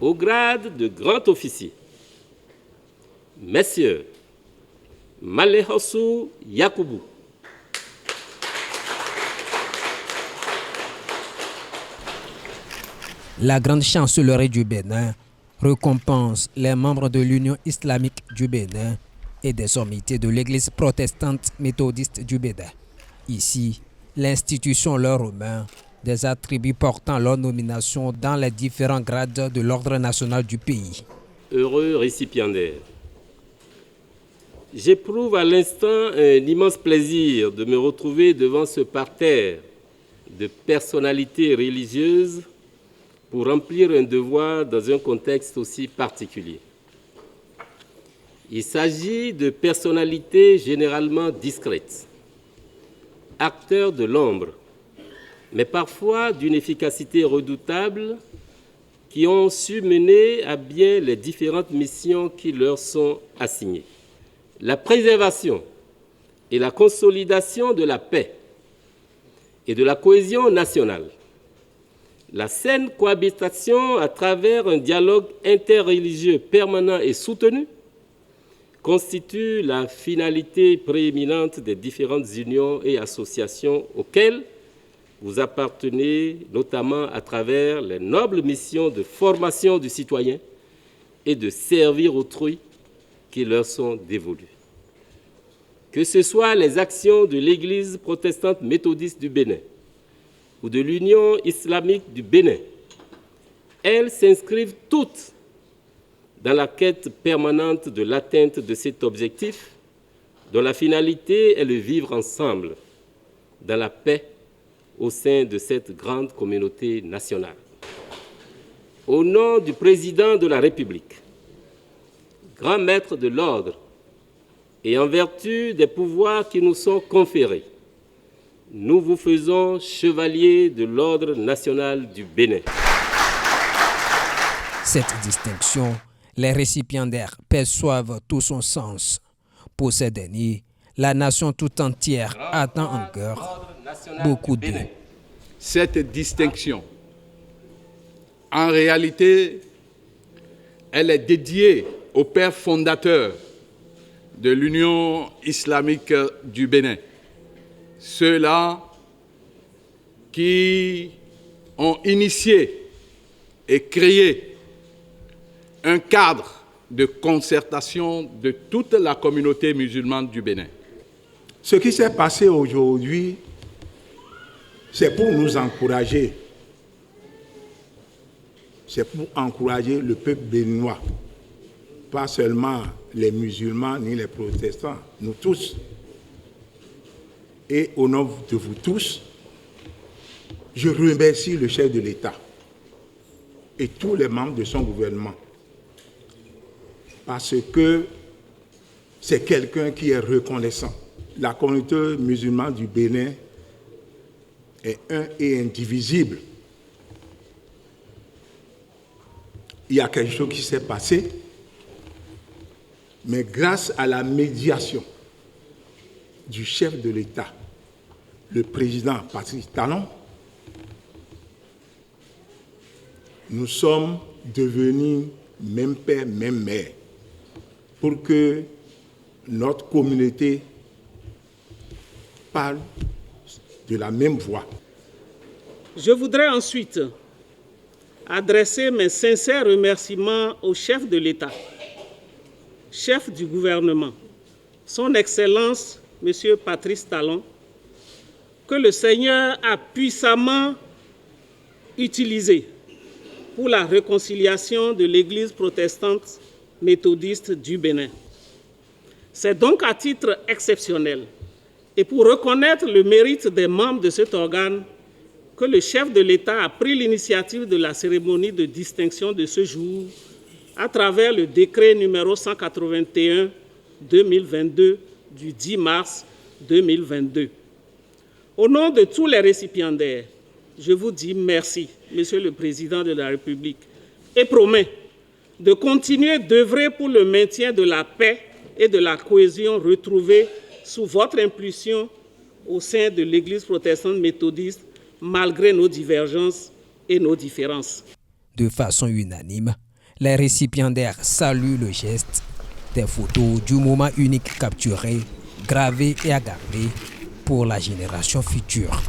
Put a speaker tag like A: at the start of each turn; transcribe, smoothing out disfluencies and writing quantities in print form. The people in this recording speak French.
A: au grade de grand officier, Messieurs Malehossou Yakoubou,
B: la grande chancellerie du Bénin récompense les membres de l'Union islamique du Bénin et des sommités de l'Église protestante méthodiste du Bénin. Ici, l'institution leur remet des attributs portant leur nomination dans les différents grades de l'ordre national du pays.
A: Heureux récipiendaire, j'éprouve à l'instant un immense plaisir de me retrouver devant ce parterre de personnalités religieuses pour remplir un devoir dans un contexte aussi particulier. Il s'agit de personnalités généralement discrètes, acteurs de l'ombre, mais parfois d'une efficacité redoutable, qui ont su mener à bien les différentes missions qui leur sont assignées. La préservation et la consolidation de la paix et de la cohésion nationale, la saine cohabitation à travers un dialogue interreligieux permanent et soutenu constitue la finalité prééminente des différentes unions et associations auxquelles vous appartenez, notamment à travers les nobles missions de formation du citoyen et de servir autrui qui leur sont dévolues. Que ce soit les actions de l'Église protestante méthodiste du Bénin ou de l'Union islamique du Bénin, elles s'inscrivent toutes dans la quête permanente de l'atteinte de cet objectif, dont la finalité est le vivre ensemble, dans la paix, au sein de cette grande communauté nationale. Au nom du Président de la République, grand maître de l'ordre, et en vertu des pouvoirs qui nous sont conférés, nous vous faisons chevalier de l'ordre national du Bénin.
B: Cette distinction, les récipiendaires perçoivent tout son sens. Pour ces derniers, la nation tout entière attend en cœur beaucoup d'eux.
C: Cette distinction, en réalité, elle est dédiée au père fondateur de l'Union islamique du Bénin. Ceux-là qui ont initié et créé un cadre de concertation de toute la communauté musulmane du Bénin.
D: Ce qui s'est passé aujourd'hui, c'est pour nous encourager. C'est pour encourager le peuple béninois. Pas seulement les musulmans ni les protestants, nous tous. Et au nom de vous tous, je remercie le chef de l'État et tous les membres de son gouvernement. Parce que c'est quelqu'un qui est reconnaissant. La communauté musulmane du Bénin est un et indivisible. Il y a quelque chose qui s'est passé, mais grâce à la médiation du chef de l'État, le président Patrice Talon, nous sommes devenus même père, même mère, pour que notre communauté parle de la même voix.
E: Je voudrais ensuite adresser mes sincères remerciements au chef de l'État, chef du gouvernement, son Excellence, M. Patrice Talon, que le Seigneur a puissamment utilisé pour la réconciliation de l'Église protestante méthodiste du Bénin. C'est donc à titre exceptionnel et pour reconnaître le mérite des membres de cet organe que le chef de l'État a pris l'initiative de la cérémonie de distinction de ce jour à travers le décret numéro 181/2022 du 10 mars 2022. Au nom de tous les récipiendaires, je vous dis merci, Monsieur le Président de la République, et promets de continuer d'œuvrer pour le maintien de la paix et de la cohésion retrouvée sous votre impulsion au sein de l'Église protestante méthodiste, malgré nos divergences et nos différences.
B: De façon unanime, Les récipiendaires saluent le geste. Des photos du moment unique capturées, gravées et à garder pour la génération future.